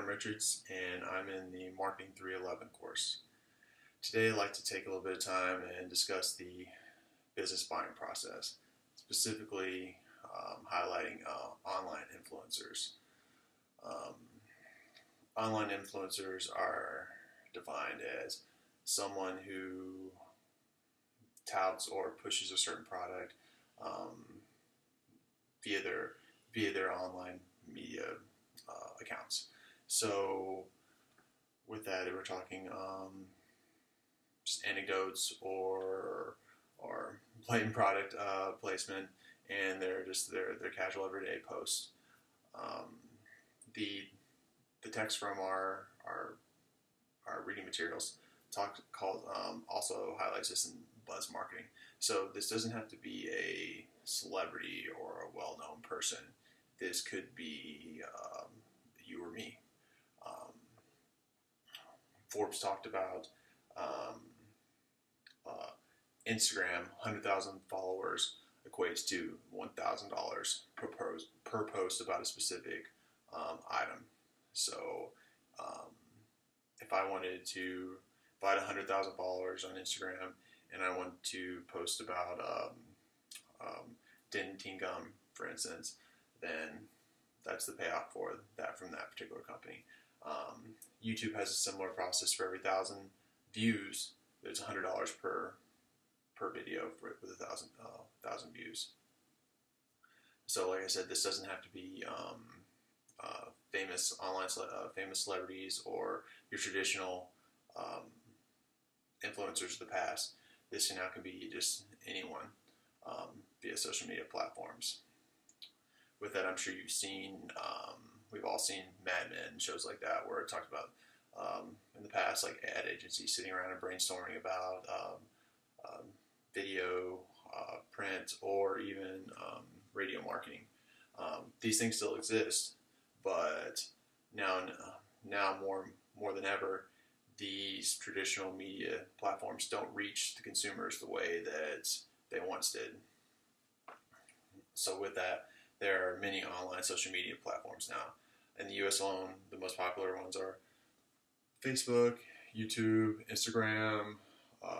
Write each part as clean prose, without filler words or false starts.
Richards, and I'm in the Marketing 311 course. Today, I'd like to take a little bit of time and discuss the business buying process, specifically highlighting online influencers. Um, Online influencers are defined as someone who touts or pushes a certain product um, via their online media accounts. So with that, we're talking just anecdotes or blatant product placement, and they're just their casual everyday posts. Um, the text from our reading materials called also highlights this in buzz marketing. So this doesn't have to be a celebrity or a well-known person. This could be you or me. Um, Forbes talked about um, uh, Instagram, 100,000 followers equates to $1,000 per post about a specific item. So if I wanted to, if I had 100,000 followers on Instagram and I wanted to post about dentin gum, for instance, then that's the payoff for that from that particular company. YouTube has a similar process. For every 1,000 views, it's $100 per video with 1,000 views. So, like I said, this doesn't have to be famous famous celebrities or your traditional influencers of the past. This now can be just anyone via social media platforms. With that, I'm sure we've all seen Mad Men, shows like that, where it talked about in the past, like ad agencies sitting around and brainstorming about video, print, or even radio marketing. These things still exist, but now more than ever, these traditional media platforms don't reach the consumers the way that they once did. So with that, there are many online social media platforms now. In the US alone, the most popular ones are Facebook, YouTube, Instagram,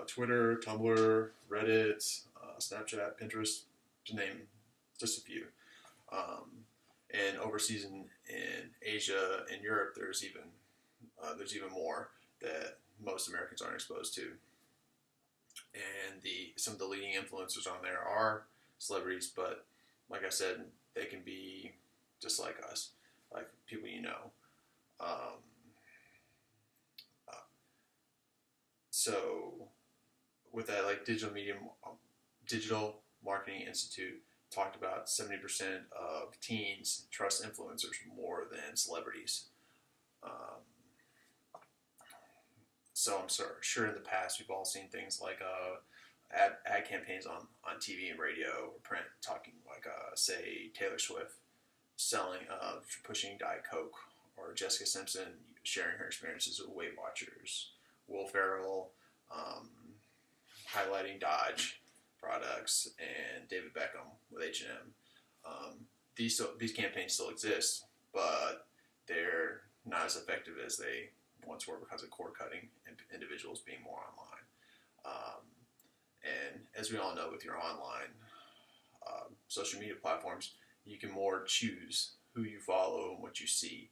Twitter, Tumblr, Reddit, Snapchat, Pinterest, to name just a few. And overseas in Asia and Europe, there's even more that most Americans aren't exposed to. And some of the leading influencers on there are celebrities, but like I said, they can be just like us, like people you know. So with that, like Digital Marketing Institute talked about 70% of teens trust influencers more than celebrities. So I'm sure in the past we've all seen things like ad campaigns on TV and radio or print talking like say Taylor Swift pushing Diet Coke, or Jessica Simpson sharing her experiences with Weight Watchers, Will Ferrell highlighting Dodge products, and David Beckham with H&M. These campaigns still exist, but they're not as effective as they once were because of cord cutting and individuals being more online. And as we all know, with your online social media platforms, you can more choose who you follow and what you see.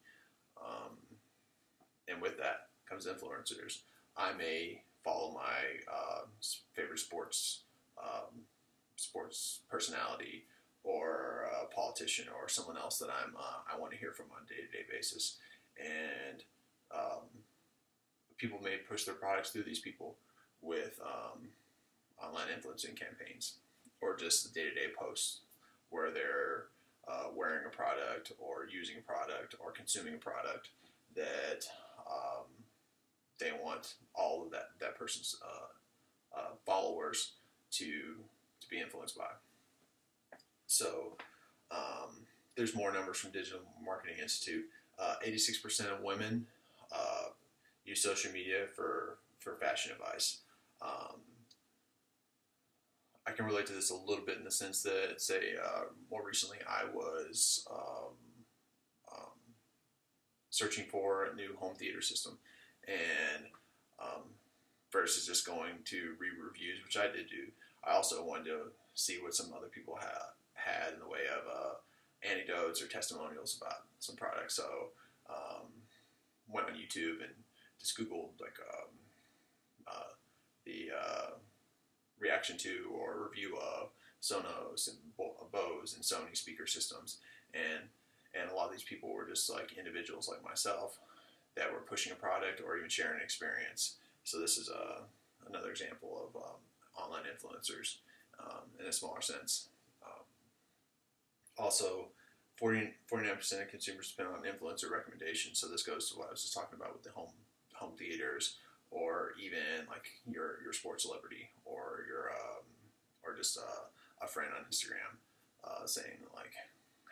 And with that comes influencers. I may follow my favorite sports personality or a politician or someone else that I want to hear from on a day-to-day basis. And people may push their products through these people with online influencing campaigns or just day-to-day posts where they're wearing a product or using a product or consuming a product that they want all of that person's followers to be influenced by. So there's more numbers from Digital Marketing Institute. 86% of women use social media for fashion advice. I can relate to this a little bit in the sense that, say, more recently I was searching for a new home theater system, and versus just going to read reviews, which I did do. I also wanted to see what some other people had in the way of anecdotes or testimonials about some products. So went on YouTube and just Googled like the reaction to or review of Sonos and Bose and Sony speaker systems, and a lot of these people were just like individuals like myself that were pushing a product or even sharing an experience. So this is another example of online influencers in a smaller sense. Also, 49% of consumers depend on influencer recommendations. So this goes to what I was just talking about with the home theaters, or even like your sports celebrity, or your or just a friend on Instagram saying like,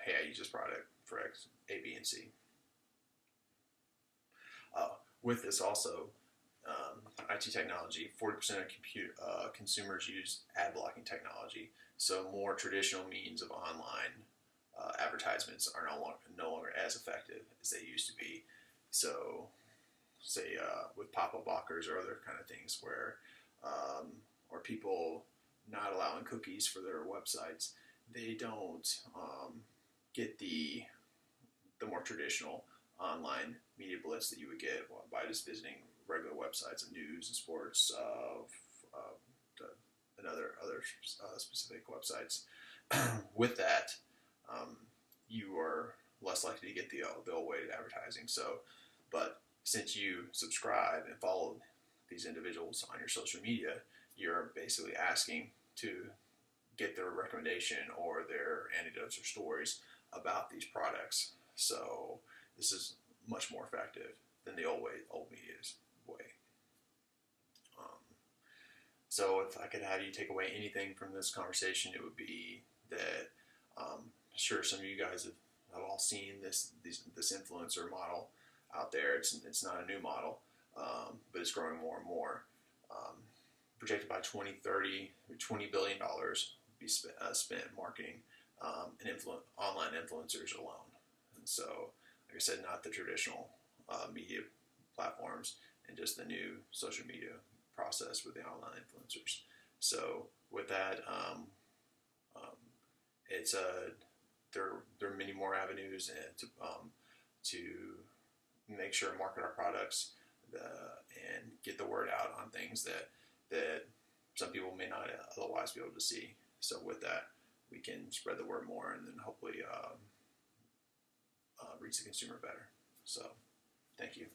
"Hey, I use this product for X, A, B, and C." With this also, IT technology, 40% of consumers use ad blocking technology. So more traditional means of online advertisements are no longer as effective as they used to be. So, say with pop-up blockers or other kind of things where, or people not allowing cookies for their websites, they don't get the more traditional online media blitz that you would get by just visiting regular websites of news and sports and other specific websites. With that, you are less likely to get the old way of advertising. So, but since you subscribe and follow these individuals on your social media, you're basically asking to get their recommendation or their anecdotes or stories about these products. So this is much more effective than the old media's way. So if I could have you take away anything from this conversation, it would be that sure, some of you guys have all seen this influencer model out there. It's not a new model, but it's growing more and more. Projected by 2030, $20 billion be spent marketing and online influencers alone. And so, like I said, not the traditional media platforms, and just the new social media process with the online influencers. So with that, it's there are many more avenues and to make sure and market our products and get the word out on things that some people may not otherwise be able to see. So with that, we can spread the word more and then hopefully reach the consumer better. So thank you.